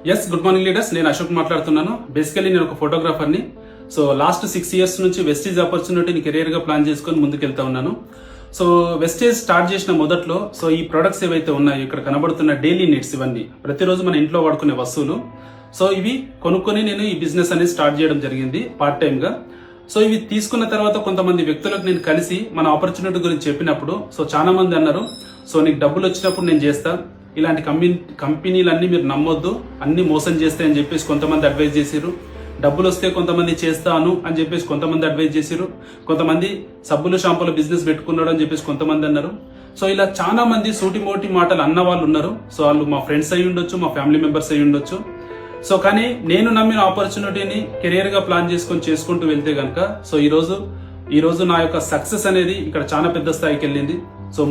Yes, good morning leaders. నేను అశోక్ మాట్లాడుతున్నాను. Basically నేను ఒక ఫోటోగ్రాఫర్ని. సో లాస్ట్ 6 years నుంచి వెస్టేజ్ ఆపర్చునిటీని కెరియర్గా ప్లాన్ చేసుకొని ముందుకెళ్తా ఉన్నాను. సో వెస్టేజ్ స్టార్ట్ చేసిన మొదట్లో ఈ ప్రొడక్ట్స్ ఏవైతే ఉన్నాయో ఇక్కడ కనబడుతున్న డైలీ నీడ్స్, ఇవన్నీ ప్రతిరోజు మన ఇంట్లో వాడుకునే వస్తువులు. ఇవి కొనుక్కొని నేను ఈ బిజినెస్ అనేది స్టార్ట్ చేయడం జరిగింది పార్ట్ టైంగా. ఇవి తీసుకున్న తర్వాత కొంతమంది వ్యక్తులకు నేను కలిసి మన ఆపర్చునిటీ గురించి చెప్పినప్పుడు చాలా మంది అన్నారు, నీకు డబ్బులు వచ్చినప్పుడు నేను చేస్తా, ఇలాంటి కంపెనీలన్నీ మీరు నమ్మొద్దు, అన్ని మోసం చేస్తాయని చెప్పేసి కొంతమంది అడ్వైజ్ చేశారు. డబ్బులు వస్తే కొంతమంది చేస్తాను అని చెప్పేసి కొంతమంది అడ్వైజ్ చేశారు. కొంతమంది సబ్బులు షాంపుల బిజినెస్ పెట్టుకున్నాడు అని చెప్పేసి కొంతమంది అన్నారు. ఇలా చాలా మంది సూటిమోటి మాటలు అన్న వాళ్ళు ఉన్నారు. వాళ్ళు మా ఫ్రెండ్స్ అయి ఉండొచ్చు, మా ఫ్యామిలీ మెంబర్స్ అయి ఉండొచ్చు. కానీ నేను నమ్మిన ఆపర్చునిటీని కెరియర్ గా ప్లాన్ చేసుకుంటూ వెళ్తే గనక ఈ రోజు నా యొక్క సక్సెస్ అనేది ఇక్కడ చాలా పెద్ద స్థాయికి వెళ్ళింది.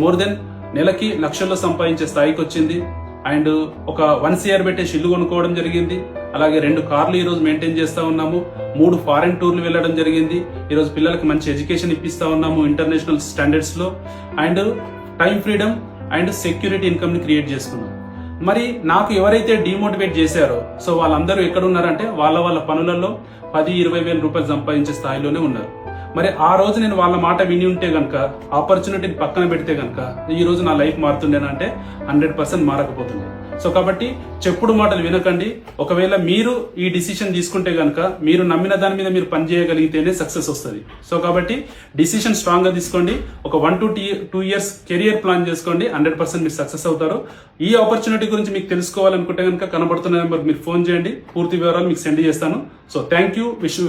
మోర్ దెన్ నెలకి లక్షల్లో సంపాదించే స్థాయికి వచ్చింది. అండ్ ఒక 1 CR పెట్టేసి ఇల్లు కొనుక్కోవడం జరిగింది. అలాగే 2 కార్లు ఈ రోజు మెయింటైన్ చేస్తా ఉన్నాము. 3 ఫారెన్ టూర్లు వెళ్ళడం జరిగింది. ఈ రోజు పిల్లలకి మంచి ఎడ్యుకేషన్ ఇప్పిస్తా ఉన్నాము ఇంటర్నేషనల్ స్టాండర్డ్స్ లో. And time freedom and security income ని క్రియేట్ చేసుకున్నాం. మరి నాకు ఎవరైతే డిమోటివేట్ చేశారో వాళ్ళందరూ ఎక్కడ ఉన్నారంటే వాళ్ళ పనులలో 10-20 వేల రూపాయలు సంపాదించే స్థాయిలోనే ఉన్నారు. మరి ఆ రోజు నేను వాళ్ళ మాట విని ఉంటే గనక, ఆపర్చునిటీని పక్కన పెడితే గనక ఈ రోజు నా లైఫ్ మారుతుండేనంటే 100% మారకపోతుంది. కాబట్టి చెప్పుడు మాటలు వినకండి. ఒకవేళ మీరు ఈ డిసిషన్ తీసుకుంటే గనక మీరు నమ్మిన దాని మీద మీరు పని చేయగలిగితేనే సక్సెస్ వస్తుంది. కాబట్టి డిసిషన్ స్ట్రాంగ్ గా తీసుకోండి. ఒక 1 to 2 years కెరియర్ ప్లాన్ చేసుకోండి. 100% మీరు సక్సెస్ అవుతారు. ఈ ఆపర్చునిటీ గురించి మీకు తెలుసుకోవాలనుకుంటే కనుక కనబడుతున్న నెంబర్ మీరు ఫోన్ చేయండి. పూర్తి వివరాలు మీకు సెండ్ చేస్తాను. Thank you. Wish you